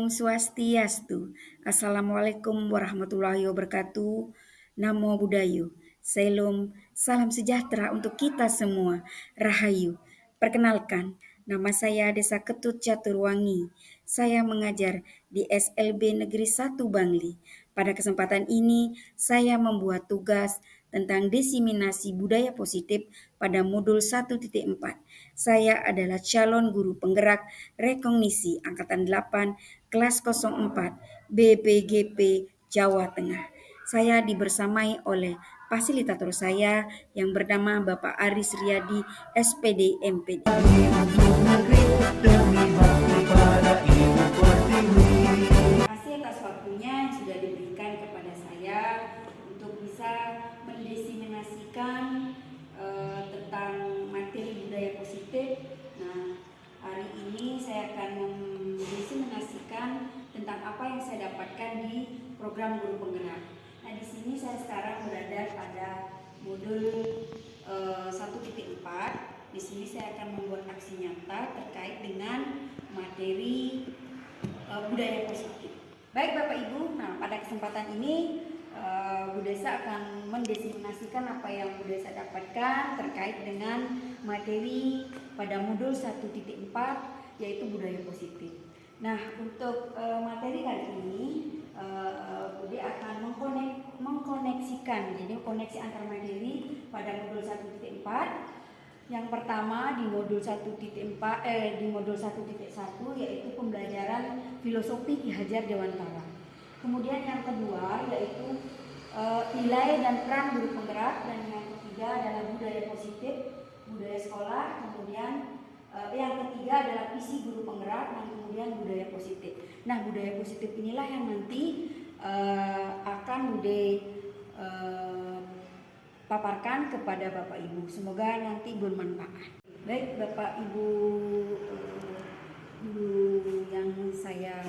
Om Swastiastu. Assalamualaikum warahmatullahi wabarakatuh. Namo Buddhaya. Salam, salam sejahtera untuk kita semua. Rahayu. Perkenalkan, nama saya Desa Ketut Caturwangi. Saya mengajar di SLB Negeri 1 Bangli. Pada kesempatan ini, saya membuat tugas tentang diseminasi budaya positif pada modul 1.4. Saya adalah calon guru penggerak rekognisi Angkatan 8 kelas 04 BPGP Jawa Tengah. Saya dibersamai oleh fasilitator saya yang bernama Bapak Aris Riyadi SPD MPD. Terima kasih atas waktunya yang sudah diberikan kepada saya untuk bisa mendiseminasikan tentang materi budaya positif. Nah, hari ini saya akan mendiseminasikan tentang apa yang saya dapatkan di program guru penggerak. Nah, di sini saya sekarang berada pada modul 1.4. Di sini saya akan membuat aksi nyata terkait dengan materi budaya positif. Baik Bapak Ibu, nah pada kesempatan ini Bu Desa akan mendiseminasikan apa yang Bu Desa dapatkan terkait dengan materi pada modul 1.4 yaitu budaya positif. Nah, untuk materi kali ini Bude akan mengkoneksikan, jadi koneksi antar materi pada modul 1.4. Yang pertama di modul 1.1 yaitu pembelajaran filosofi Ki Hajar Dewantara. Kemudian yang kedua yaitu nilai dan peran guru penggerak, dan yang ketiga adalah budaya positif, budaya sekolah. Kemudian yang ketiga adalah visi guru penggerak, dan kemudian budaya positif. Nah, budaya positif inilah yang nanti akan Bude paparkan kepada Bapak Ibu. Semoga nanti bermanfaat. Baik Bapak Ibu yang saya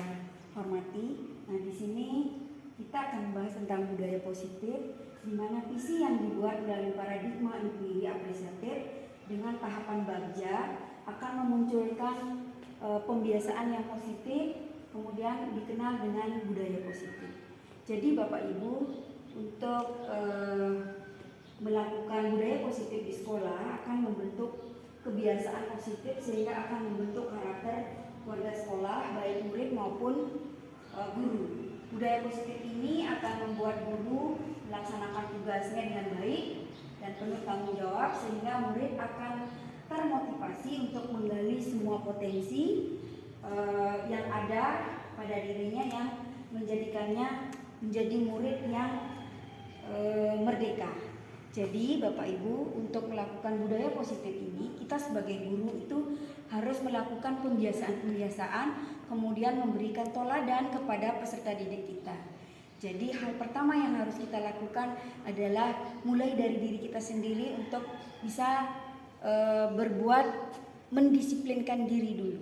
hormati. Nah, di sini kita akan membahas tentang budaya positif, di mana visi yang dibuat melalui paradigma inquiry apresiatif dengan tahapan bagja akan memunculkan pembiasaan yang positif, kemudian dikenal dengan budaya positif. Jadi Bapak Ibu, untuk melakukan budaya positif di sekolah akan membentuk kebiasaan positif sehingga akan membentuk karakter warga sekolah, baik murid maupun guru. Budaya positif ini akan membuat guru melaksanakan tugasnya dengan baik dan penuh tanggung jawab, sehingga murid akan termotivasi untuk menggali semua potensi yang ada pada dirinya yang menjadikannya menjadi murid yang merdeka. Jadi Bapak Ibu, untuk melakukan budaya positif ini, kita sebagai guru itu harus melakukan pembiasaan-pembiasaan, kemudian memberikan teladan kepada peserta didik kita. Jadi hal pertama yang harus kita lakukan adalah mulai dari diri kita sendiri untuk bisa berbuat mendisiplinkan diri dulu.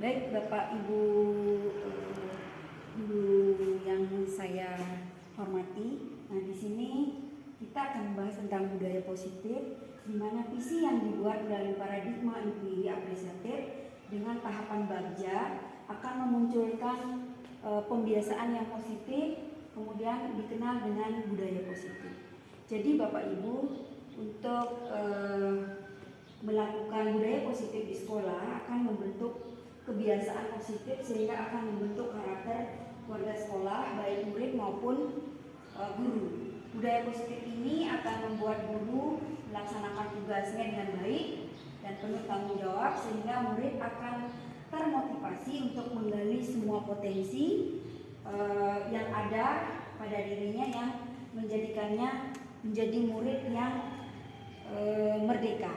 Baik Bapak Ibu yang saya hormati, nah di sini kita akan membahas tentang budaya positif, di mana visi yang dibuat melalui paradigma inquiry apresiatif dengan tahapan bagja akan memunculkan pembiasaan yang positif, kemudian dikenal dengan budaya positif. Jadi Bapak Ibu, untuk melakukan budaya positif di sekolah akan membentuk kebiasaan positif sehingga akan membentuk karakter warga sekolah, baik murid maupun guru. Budaya positif ini akan membuat guru melaksanakan tugasnya dengan baik dan penuh tanggung jawab, sehingga murid akan termotivasi untuk menggali semua potensi yang ada pada dirinya yang menjadikannya menjadi murid yang merdeka.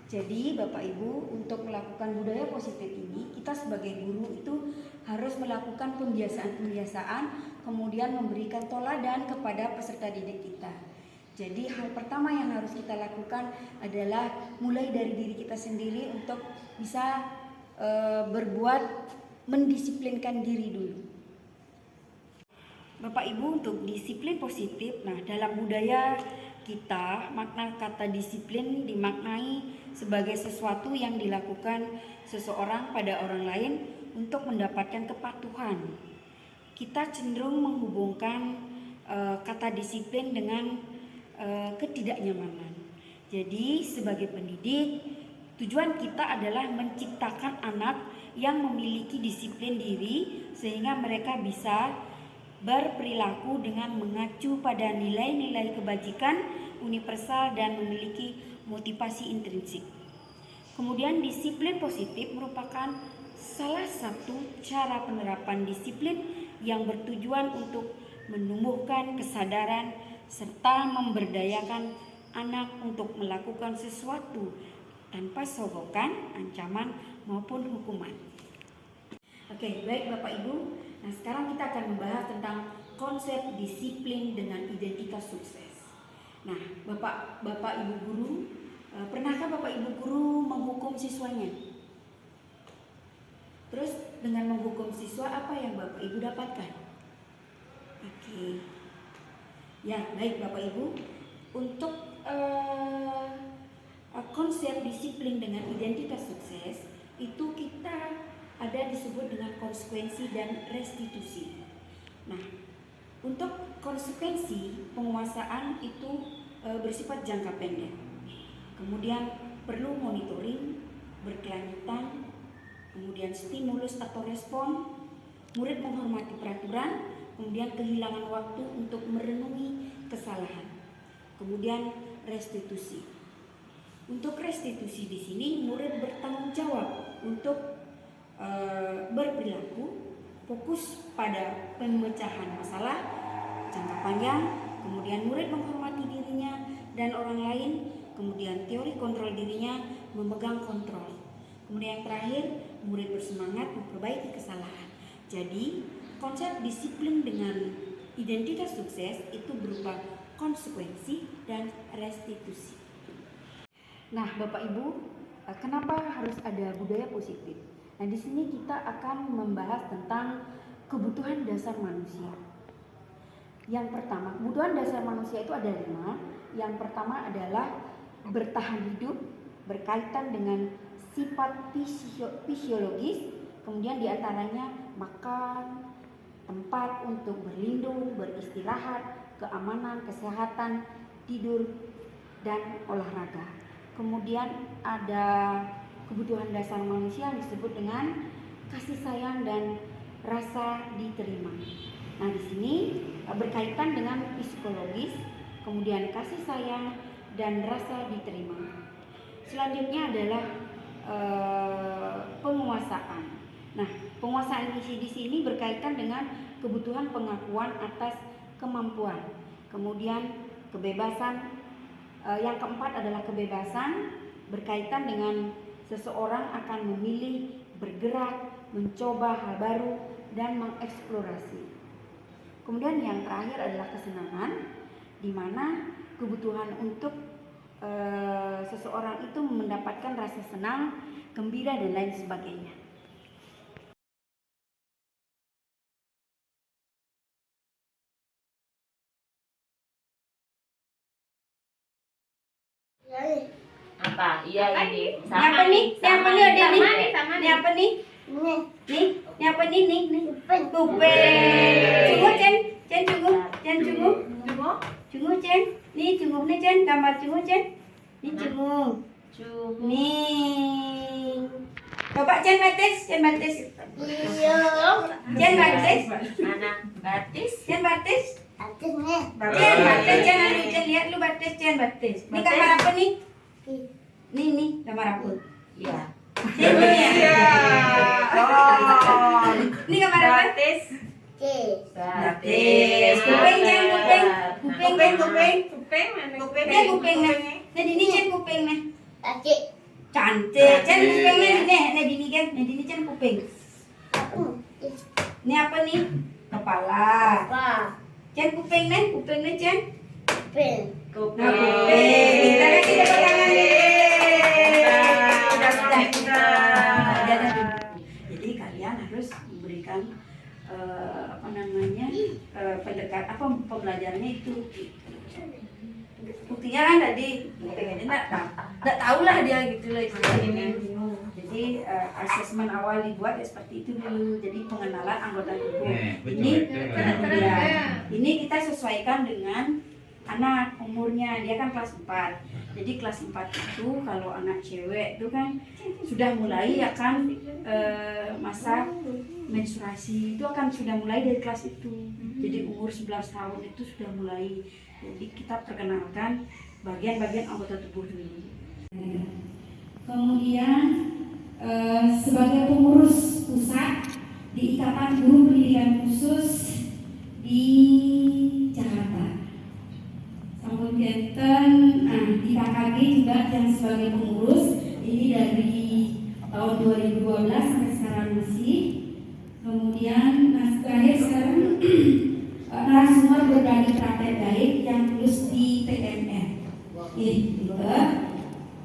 Jadi Bapak Ibu, untuk melakukan budaya positif ini, kita sebagai guru itu harus melakukan pembiasaan-pembiasaan, kemudian memberikan teladan kepada peserta didik kita. Jadi hal pertama yang harus kita lakukan adalah mulai dari diri kita sendiri untuk bisa berbuat mendisiplinkan diri dulu. Bapak Ibu, untuk disiplin positif, nah dalam budaya kita, makna kata disiplin dimaknai sebagai sesuatu yang dilakukan seseorang pada orang lain untuk mendapatkan kepatuhan. Kita cenderung menghubungkan kata disiplin dengan ketidaknyamanan. Jadi sebagai pendidik, tujuan kita adalah menciptakan anak yang memiliki disiplin diri sehingga mereka bisa berperilaku dengan mengacu pada nilai-nilai kebajikan universal dan memiliki motivasi intrinsik. Kemudian disiplin positif merupakan salah satu cara penerapan disiplin yang bertujuan untuk menumbuhkan kesadaran serta memberdayakan anak untuk melakukan sesuatu tanpa sogokan, ancaman maupun hukuman. Oke, baik Bapak Ibu. Nah, sekarang kita akan membahas tentang konsep disiplin dengan identitas sukses. Nah, Bapak Ibu guru, pernahkah Bapak Ibu guru menghukum siswanya? Terus dengan menghukum siswa apa yang Bapak Ibu dapatkan? Oke. Ya, baik Bapak Ibu. Untuk konsep disiplin dengan identitas sukses itu kita ada disebut dengan konsekuensi dan restitusi. Nah, untuk konsekuensi penguasaan itu bersifat jangka pendek. Kemudian perlu monitoring berkelanjutan, kemudian stimulus atau respon, murid menghormati peraturan, kemudian kehilangan waktu untuk merenungi kesalahan. Kemudian restitusi. Untuk restitusi di sini murid bertanggung jawab untuk berperilaku, fokus pada pemecahan masalah jangka panjang, kemudian murid menghormati dirinya dan orang lain, kemudian teori kontrol dirinya, memegang kontrol. Kemudian yang terakhir, murid bersemangat memperbaiki kesalahan. Jadi, konsep disiplin dengan identitas sukses itu berupa konsekuensi dan restitusi. Nah, Bapak Ibu, kenapa harus ada budaya positif? Nah, di sini kita akan membahas tentang kebutuhan dasar manusia. Yang pertama, kebutuhan dasar manusia itu ada 5. Yang pertama adalah bertahan hidup, berkaitan dengan sifat fisiologis, kemudian diantaranya makan, tempat untuk berlindung, beristirahat, keamanan, kesehatan, tidur, dan olahraga. Kemudian ada kebutuhan dasar manusia yang disebut dengan kasih sayang dan rasa diterima. Nah, di sini berkaitan dengan psikologis, kemudian kasih sayang dan rasa diterima. Selanjutnya adalah penguasaan. Nah, penguasaan di sini berkaitan dengan kebutuhan pengakuan atas kemampuan. Kemudian kebebasan. Yang keempat adalah kebebasan, berkaitan dengan seseorang akan memilih, bergerak, mencoba hal baru, dan mengeksplorasi. Kemudian yang terakhir adalah kesenangan, di mana kebutuhan untuk seseorang itu mendapatkan rasa senang, gembira, dan lain sebagainya. Apa? Iya ini. Siapa nih? Siapa nih ada nih? Ini apa nih? Nih. Ini apa nih? Nih. Kuping. Cungu Cen. Cen cungu. Cen cungu. Cungu Cen. Nih cungu nih Cen. Gambar cungu Cen. Ini cungu. Nih. Coba Cen batis. Cen batis. Iya. Cen batis. Mana? Batis? Cen batis. Batis nih. Cen batis. Cen anu Cen lihat lu batis. Cen batis. Ini gambar apa nih? Nih gambar apa? Iya. Iya. Oh. Ini gambar apa? Batis. Batis. Kuping Cen, kuping. Kuping Cen, kuping. Cen kuping nah. Nah dini Cen kuping nah. Cantik. Cen kupingnya nih. Nah dini kan. Nah dini Cen kuping. Ini apa nih? Kepala. Cen kuping nih. Kupingnya Cen. Nah kuping. Kita kasih tepuk tangan. Sudah. Jadi kalian harus memberikan pembelajarannya itu buktinya kan tadi pengennya nggak tahu lah dia gitu lah istilahnya. Jadi asesmen awal dibuat ya seperti itu dulu. Jadi pengenalan anggota tubuh. Ini kita sesuaikan dengan anak umurnya, dia kan kelas 4. Jadi kelas 4 itu kalau anak cewek itu kan sudah mulai akan masa menstruasi itu akan sudah mulai dari kelas itu. Jadi umur 11 tahun itu sudah mulai. Jadi kita perkenalkan bagian-bagian anggota tubuh dulu. Kemudian sebagai pengurus pusat di Ikatan Guru Pendidikan Khusus di Jakarta. Kemudian di KKG juga yang sebagai pengurus ini dari tahun 2012 sampai sekarang masih. Kemudian terakhir sekarang narasumber berbagi praktek baik yang lulus di PTMR. Gitu.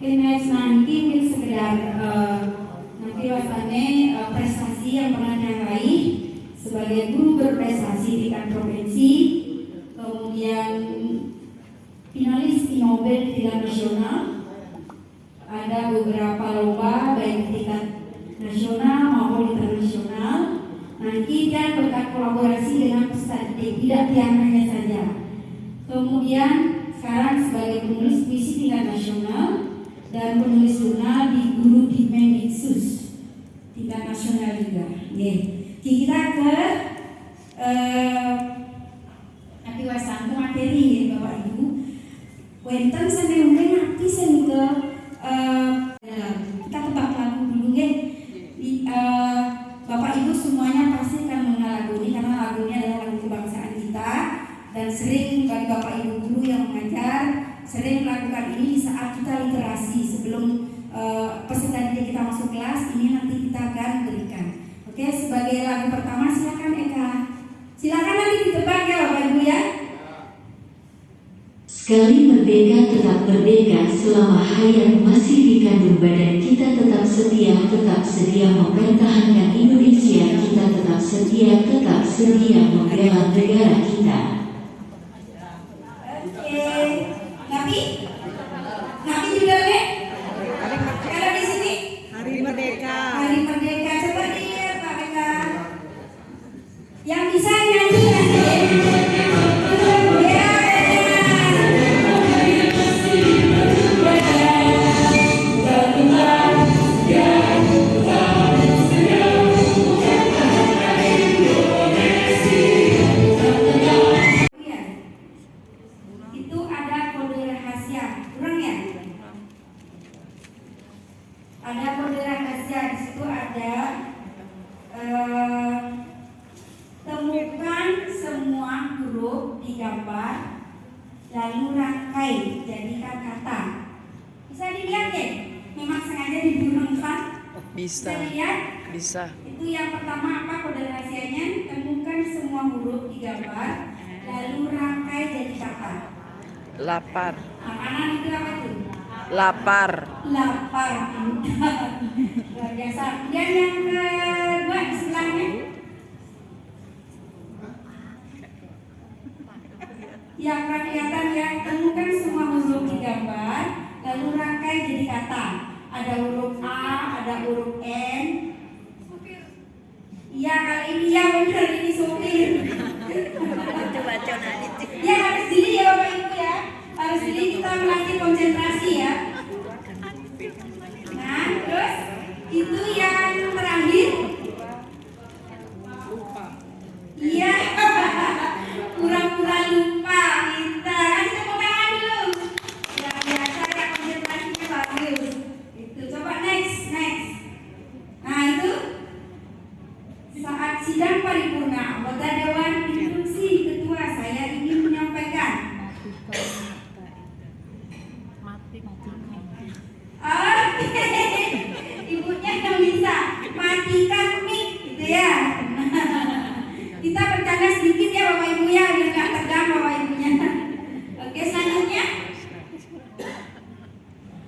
Next nanti mungkin sekedar nanti rasanya prestasi yang pernah diraih sebagai guru berprestasi di tingkat provinsi, kemudian finalis Nobel tingkat nasional, ada beberapa lomba baik di tingkat nasional maupun internasional. Nanti dan berkat kolaborasi dengan peserta tidak tiang-tiangnya saja. Kemudian sekarang sebagai penulis puisi tingkat nasional dan penulis jurnal di Guru di Mendiksus tingkat nasional juga. Kita ke adiwasan ke materi ya Bapak Ibu. Wenten sampai mungkin nanti saya ke kita tebak lagu dulu ya. Bapak Ibu semuanya pasti akan mengenal lagu ini karena lagunya adalah lagu kebangsaan kita dan sering bagi Bapak Ibu guru yang mengajar sering melakukan ini di saat kita literasi sebelum peserta didik kita masuk kelas. Ini nanti kita akan berikan. Oke, sebagai lagu pertama silakan Eka. Silakan nanti ditebak ya Bapak Ibu ya. Sekali merdeka tetap merdeka, selama hayat masih dikandung badan kita tetap sedia mempertahankan Indonesia, kita tetap sedia membela negara kita. Nabi juga nih. Kalau di sini Hari Merdeka coba lihat Pak Eka. Yang bisa nyanyi temukan semua huruf di gambar lalu rangkai jadikan kata. Bisa dilihat ya? Memang sengaja diburungkan. Bisa dilihat? Bisa. Itu yang pertama apa kode rahasianya? Temukan semua huruf di gambar lalu rangkai jadi kata. Lapar. Makanan itu apa tuh? Lapar. Luar biasa. Dan yang kedua di sebelahnya. Yang kelihatan ya, temukan semua huruf di gambar lalu rangkai jadi kata. Ada huruf A, ada huruf N. Iya, kali ini ya benar ini sopir. Ya harus dili ya Bapak Ibu ya. Harus dili, kita melatih konsentrasi ya. Nah, terus itu yang terakhir. Iya. Pura-pura lupa. Kita kasih tepuk tangan dulu. Yang biasa ya konsentrasinya bagus. Itu coba next. Nah itu saat sidang paripurna anggota Dewan Instruksi Ketua saya ingin menyampaikan. Ibunya yang bisa matikan mic gitu ya. Kita bercanda sedikit ya Bapak Ibu ya, biar nggak tegang Bapak Ibunya. Oke, selanjutnya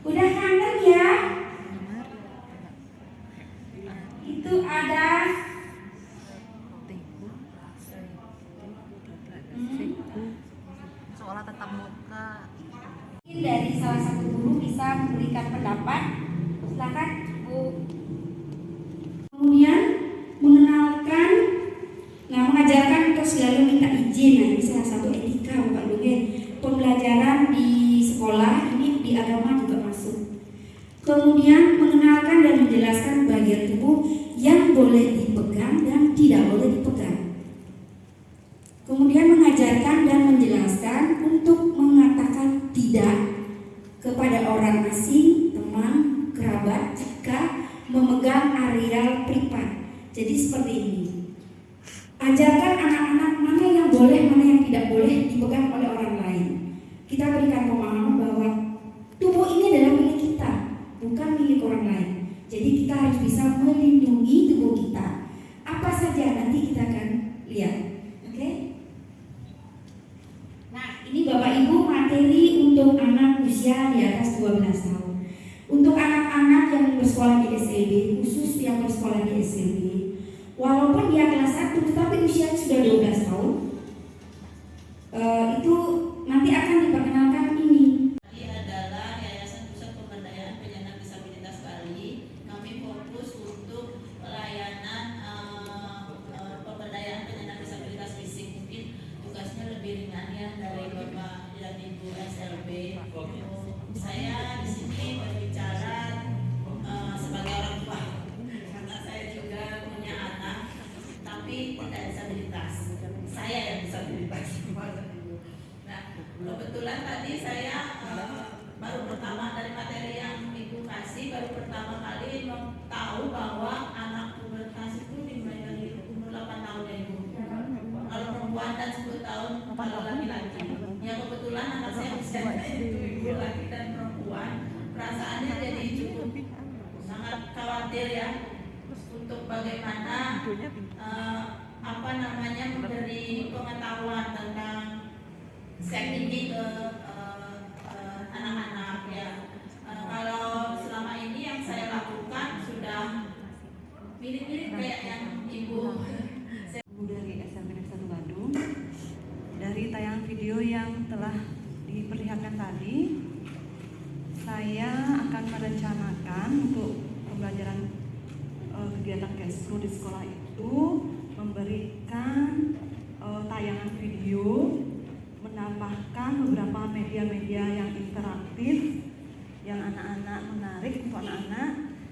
udah kangen ya. Itu ada sekolah tatap muka. Dari salah satu guru bisa memberikan pendapat. Silakan Bu. Kemudian mengenalkan, mengajarkan untuk selalu minta izin. Nah, ini salah satu etika Bapak Ibu. Pembelajaran di sekolah ini di agama juga masuk. Kemudian mengenalkan dan menjelaskan bagian tubuh yang boleh dipegang dan tidak boleh dipegang. Kemudian mengajarkan dan menjelaskan untuk mengatakan tidak kepada orang asing, teman, kerabat jika memegang areal privat. Jadi seperti ini. Ajarkan anak-anak mana yang boleh, mana yang tidak boleh dipegang oleh orang lain. Kita berikan pemahaman bahwa tubuh ini adalah milik kita, bukan milik orang lain. Jadi kita harus bisa melindungi tubuh kita. Apa saja nanti kita akan lihat. Oke? Nah, ini Bapak Ibu materi untuk anak usia di atas 12 tahun. Untuk anak-anak yang bersekolah di SLB, khusus yang bersekolah di SLB, walaupun dia kelas 1 tetapi usianya sudah 12 tahun, itu nanti akan diperkenalkan ini. Ini adalah Yayasan Pusat Pemberdayaan Penyandang Disabilitas Bali. Kami fokus untuk pelayanan pemberdayaan penyandang disabilitas fisik. Mungkin tugasnya lebih ringan ya dari Bapak dan Ibu SLB. Saya di sini berbicara sebagai orang tua, karena saya juga punya anak, tapi tidak disabilitas. Saya yang disabilitas. Nah, kebetulan tadi saya baru pertama dari materi yang Ibu kasih, baru pertama kali tahu bahwa anak pubertas itu dimulai dari umur 8 tahun ya Ibu. Kalau perempuan dan 10 tahun kalau laki-laki. Ya kebetulan anak saya usianya itu Ibu laki dan perempuan. Perasaannya jadi cukup sangat khawatir ya untuk bagaimana memberi pengetahuan tentang seks ini ke anak-anak ya. Kalau selama ini yang saya lakukan sudah mirip-mirip kayak yang Ibu dari SMP Negeri 1 Bandung. Dari tayangan video yang telah diperlihatkan tadi, saya akan merencanakan untuk pembelajaran kegiatan Kespro di sekolah itu memberikan tayangan video, menambahkan beberapa media-media yang interaktif, yang anak-anak menarik untuk anak-anak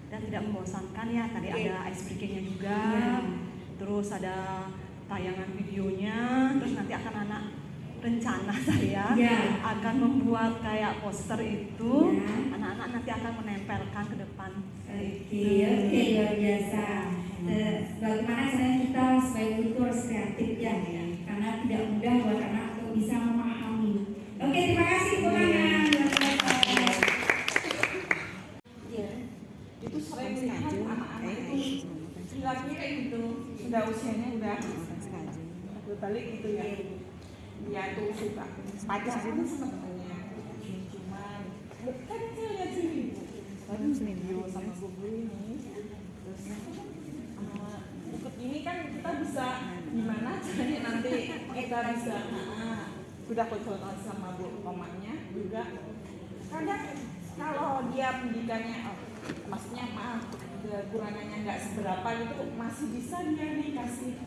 dan tidak membosankan ya. Tadi ada ice breakingnya juga, terus ada tayangan videonya, terus nanti akan anak rencana saya akan membuat kayak poster itu, anak-anak nanti akan menempelkan ke depan. Oke, luar biasa. Bagaimana caranya kita sebagai guru harus kreatif ya, karena tidak mudah buat anak untuk bisa memahami. Oke, terima kasih Purana. Itu sering lihat anak-anak itu perilakunya kayak gitu, sudah usianya udah berbalik gitu ya. Dia tuh suka pacaran sama temennya, cuman kan saya lihat sini video sama guru ini, terus ikut ini kan kita bisa gimana caranya nanti kita bisa sudah konsultasi sama bu omanya juga. Kadang kalau dia pendidikannya maksudnya kekurangannya nggak seberapa gitu, masih bisa dia dikasih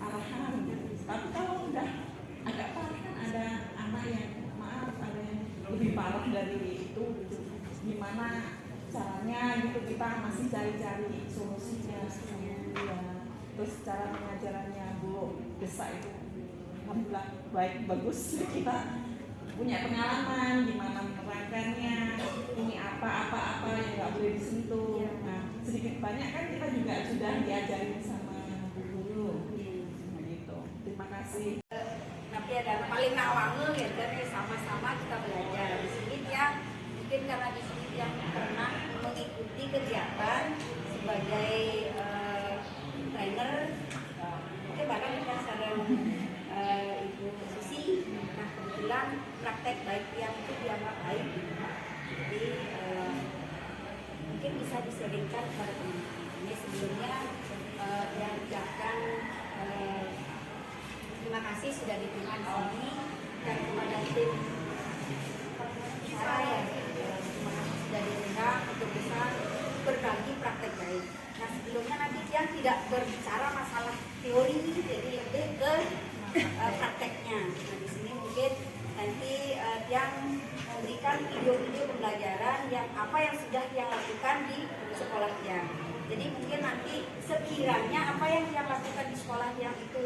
arahan. Tapi kalau udah agak parah kan ada anak yang ada yang lebih parah dari itu gitu. Gimana caranya gitu, kita masih cari-cari solusinya ya. Terus cara pengajarannya Bu Desa itu alhamdulillah baik, bagus. Kita punya pengalaman gimana menerangkannya, ini apa yang nggak boleh disentuh. Nah sedikit banyak kan kita juga sudah diajarin sama Bu Guru. Nah gitu, terima kasih. Tapi ada paling awalnya ya, dari sama-sama kita belajar. Di sini dia mungkin karena di sini dia pernah mengikuti kegiatan sebagai trainer, mungkin bahkan kita sedang Ibu Susi. Nah kebetulan praktek baik yang itu dianggap baik, jadi mungkin bisa diseringkan kepada teman-teman. Ini sebelumnya yang ucapkan terima kasih sudah diterima di sini dan kepada tim video-video pembelajaran yang apa yang sudah dia lakukan di sekolahnya. Jadi mungkin nanti sekiranya apa yang dia lakukan di sekolah yang itu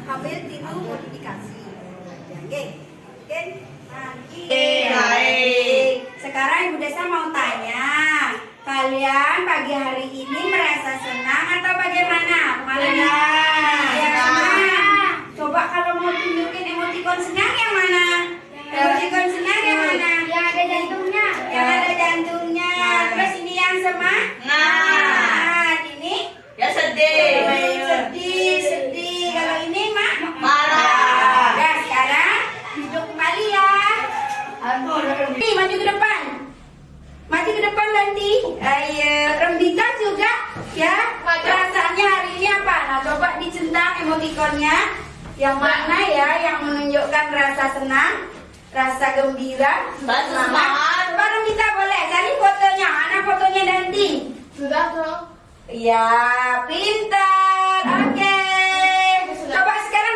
ambil tiru modifikasi. Oke, oke. Nanti. Sekarang Ibu Desa mau tanya, kalian pagi hari ini merasa senang atau bagaimana? Ya, senang. Coba kalau mau tunjukin emoticon senang yang mana? Emoticon senang yang mana? Yang ada jantungnya. Yang ada jantungnya. Terus ini yang semangat. Ini? Ya sedih. Sedih. Kalau ini mak? Marah. Nah, sekarang duduk kembali ya. Nih, maju ke depan. Maju ke depan nanti. Ayo, Rembita juga ya. Perasaannya hari ini apa? Nah, coba dicentang emotikonnya. Yang mana ya yang menunjukkan rasa senang, rasa gembira, Semangat. Coba Rembita boleh cari fotonya. Mana fotonya nanti? Sudah dong. Ya, pintar. Oke. Coba sekarang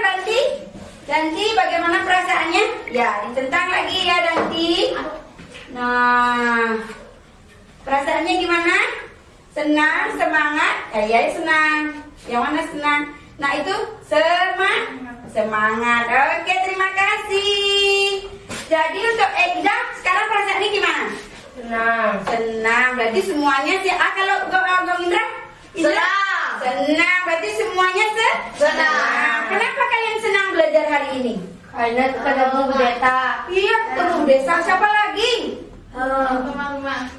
Danti bagaimana perasaannya? Ya, ditentang lagi ya Danti. Nah, perasaannya gimana? Senang, semangat. Ya, senang. Yang mana senang? Nah, itu semangat. Oke, terima kasih. Jadi untuk Eda, sekarang perasaannya gimana? Senang. Berarti semuanya sih. Kalau Gong Indra? Senang. Berarti semuanya senang. Kenapa kalian senang belajar hari ini? Karena ketemu Bu Deta. Iya, ketemu Bu Desa. Siapa lagi?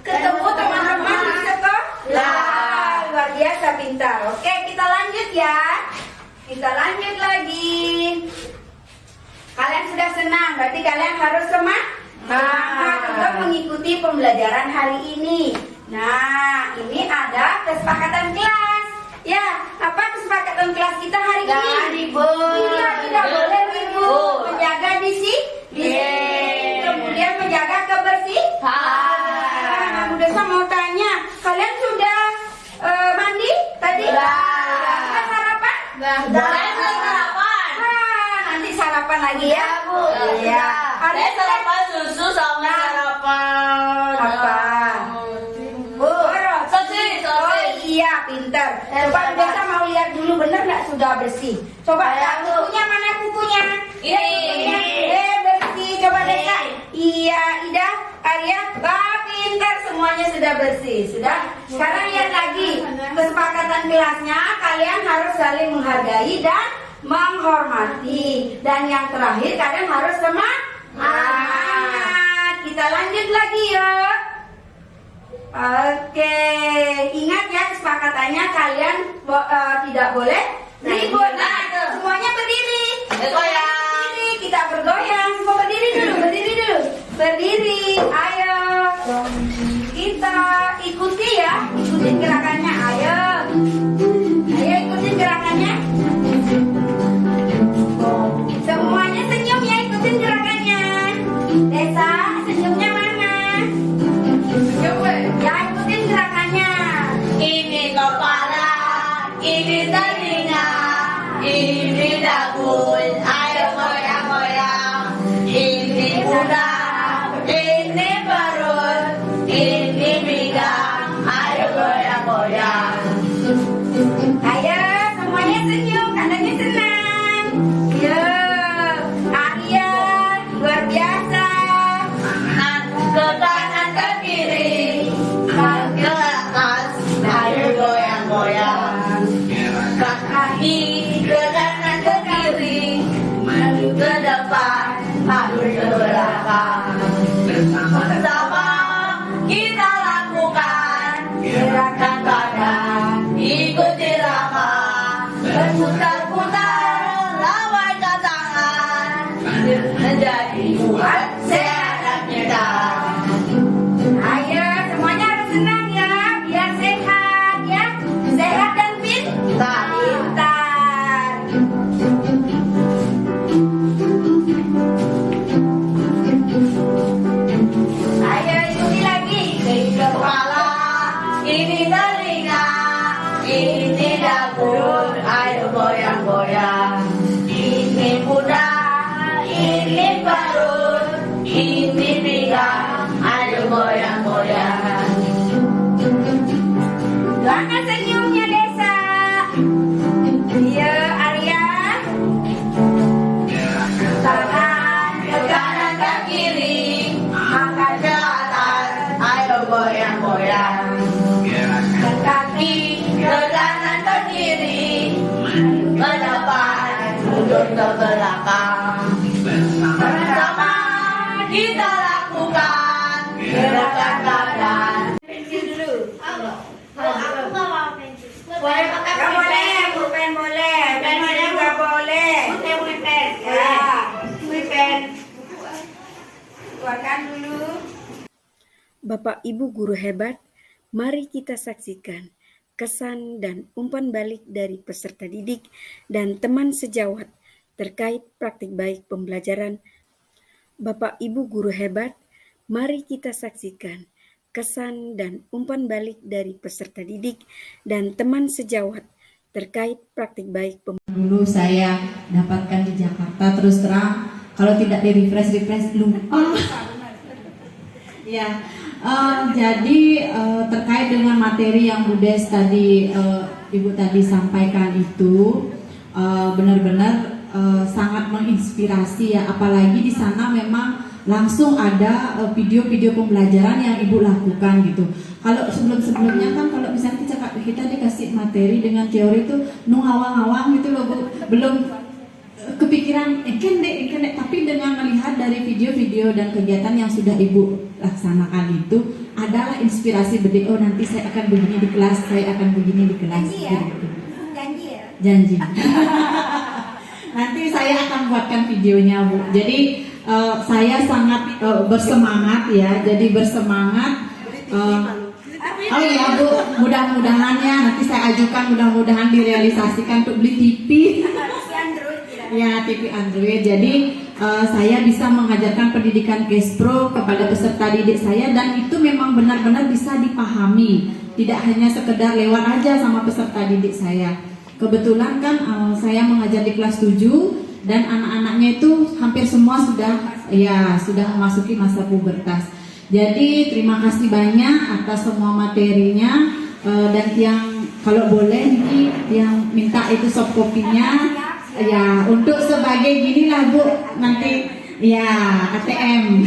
Ketemu teman-teman di sekolah. Luar biasa pintar. Oke, kita lanjut ya. Kita lanjut lagi. Kalian sudah senang, berarti kalian harus semangat untuk mengikuti pembelajaran hari ini. Nah, ini ada kesepakatan kelas. Ya, apa kesepakatan kelas kita hari ini? Jangan ribut. Iya, tidak boleh ribut. Menjaga disiplin. Kemudian menjaga kebersihan. Nah, Bu Desa mau tanya, kalian sudah mandi tadi? Sudah sarapan? Saya sarapan. Nanti sarapan lagi ya, Bu. Iya. Saya sarapan susu sama sarapan Apa? Bu, sosis. Oh iya, pintar. Coba Bu Desa mau lihat dulu benar nggak sudah bersih. Coba kukunya mana kukunya? Ini. Bersih. Coba Desa. Iya, Ida, Arya, pintar semuanya sudah bersih. Sudah. Sekarang lihat lagi kesepakatan kelasnya. Kalian harus saling menghargai dan menghormati. Dan yang terakhir kalian harus semangat. Kita lanjut lagi yuk. Oke, ingat ya kesepakatannya kalian tidak boleh ribut. Nah, semuanya berdiri. Berdiri, kita bergoyang. Semua berdiri dulu. Berdiri, ayo. Kita ikuti ya, ikutin gerakannya. Ayo ikutin gerakannya. Semuanya senyum ya, ikutin gerakannya. Desa, senyumnya mana? Ya, ikutin gerakannya. Ini kepala, ini telinga, ini daun, ayo goyang-goyang. Ini udang, ini perut, ini pinggang, ayo goyang-goyang. Ayo, semuanya senyum, tandanya senang. Yo, Arya, luar biasa. Ke kanan ke kiri, ke atas, ayo goyang-goyang. Kaki ke kanan ke kiri, maju ke depan, maju ke belakang. Bersama kita lakukan gerakan badan, ikuti irama, berputar-putar, lambaikan tangan, menjadi kuat, sehat dan nyegar. Ayo, semuanya harus senang ya, biar sehat ya. Sehat dan pintar. Ayo ikuti lagi. Ini kepala, ini telinga, ini daun, ayo goyang-goyang. Ini kuda, ini perut, mundur ke belakang. Bersama kita lakukan gerakan badan. Pensil dulu. Aku nggak mau pensil. Boleh pakai Gak boleh, pulpen boleh. Pensil juga boleh. pulpen. Ya, pulpen. Keluarkan dulu. Bapak Ibu guru hebat, mari kita saksikan kesan dan umpan balik dari peserta didik dan teman sejawat terkait praktik baik pembelajaran. Bapak Ibu guru hebat, mari kita saksikan kesan dan umpan balik dari peserta didik dan teman sejawat terkait praktik baik pembelajaran. Dulu saya dapatkan di Jakarta, terus terang kalau tidak di refresh lupa. Ya, jadi terkait dengan materi yang Bu Des tadi Ibu tadi sampaikan itu benar-benar sangat menginspirasi ya, apalagi di sana memang langsung ada video-video pembelajaran yang Ibu lakukan gitu. Kalau sebelumnya kan kalau misalnya kita dikasih materi dengan teori itu awang-awang gitu loh Bu, belum kepikiran ikan, tapi dengan melihat dari video-video dan kegiatan yang sudah Ibu laksanakan itu adalah inspirasi berdiri, oh nanti saya akan begini di kelas, saya akan begini di kelas. Janji ya? Gitu. Janji ya? Janji. Nanti saya akan buatkan videonya Bu. Jadi saya sangat bersemangat ya, jadi bersemangat. Oh iya Bu, mudah-mudahan ya nanti saya ajukan, mudah-mudahan direalisasikan untuk beli TV. Ya, TV Android. Jadi saya bisa mengajarkan pendidikan Kespro kepada peserta didik saya, dan itu memang benar-benar bisa dipahami, tidak hanya sekedar lewat aja sama peserta didik saya. Kebetulan kan saya mengajar di kelas 7 dan anak-anaknya itu hampir semua sudah memasuki masa pubertas. Jadi terima kasih banyak atas semua materinya, dan yang kalau boleh nih yang minta itu soft copy-nya ya, untuk sebagai gini lah Bu, nanti ya ATM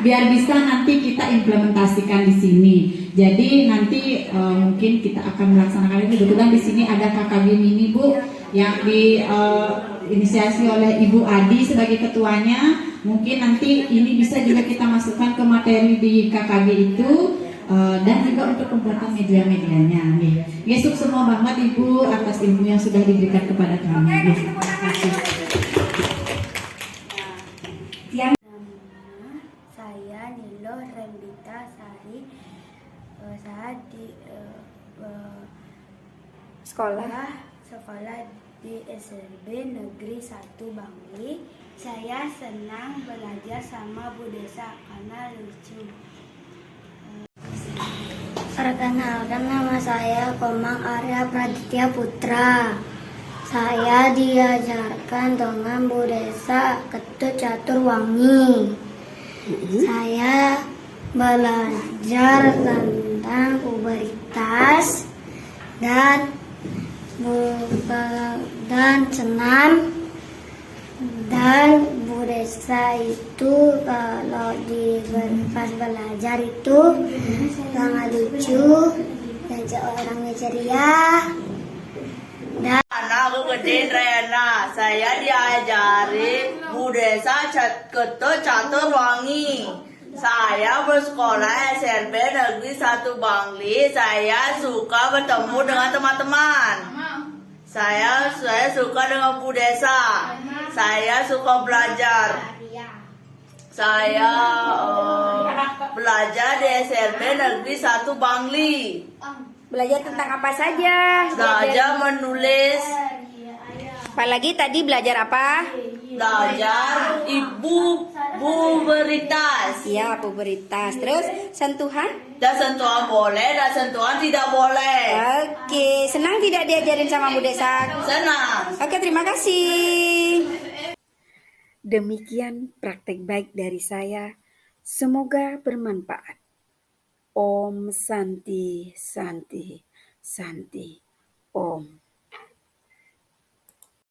biar bisa nanti kita implementasikan di sini. Jadi nanti mungkin kita akan melaksanakan ini. Kebetulan di sini ada KKB mini Bu yang diinisiasi oleh Ibu Adi sebagai ketuanya. Mungkin nanti ini bisa juga kita masukkan ke materi di KKB itu. Dan juga untuk pembuatan media-medianya. Gesuk semua banget Ibu atas ilmu yang sudah diberikan kepada kami. Terima kasih. Saya Nilo Rembita Sari. Saya di sekolah di SLB Negeri 1 Bangli. Saya senang belajar sama Bu Desa karena lucu. Perkenalkan, nama saya Komang Arya Praditya Putra. Saya diajarkan dengan Bu Desa Ketut Caturwangi. Saya belajar tentang pubertas dan senam. Dan Bu Desa itu kalau pas belajar itu sangat lucu dan orangnya ceria. Dan Aku gede Rena, saya diajari Bu Desa Ketut Caturwangi. Saya bersekolah SMP Negeri 1 Bangli. Saya suka bertemu dengan teman-teman. Saya suka dengan Bu Desa. Saya suka belajar. Saya belajar di SMP Negeri 1 Bangli. Belajar tentang apa saja? Belajar menulis. Apalagi tadi belajar apa? Belajar ibu pubertas. Ya, pubertas. Terus sentuhan? Dan sentuhan boleh, dan sentuhan tidak boleh. Oke, senang tidak diajarin sama Bu Desa? Senang. Oke, terima kasih. Demikian praktek baik dari saya. Semoga bermanfaat. Om Santi Santi Santi Om.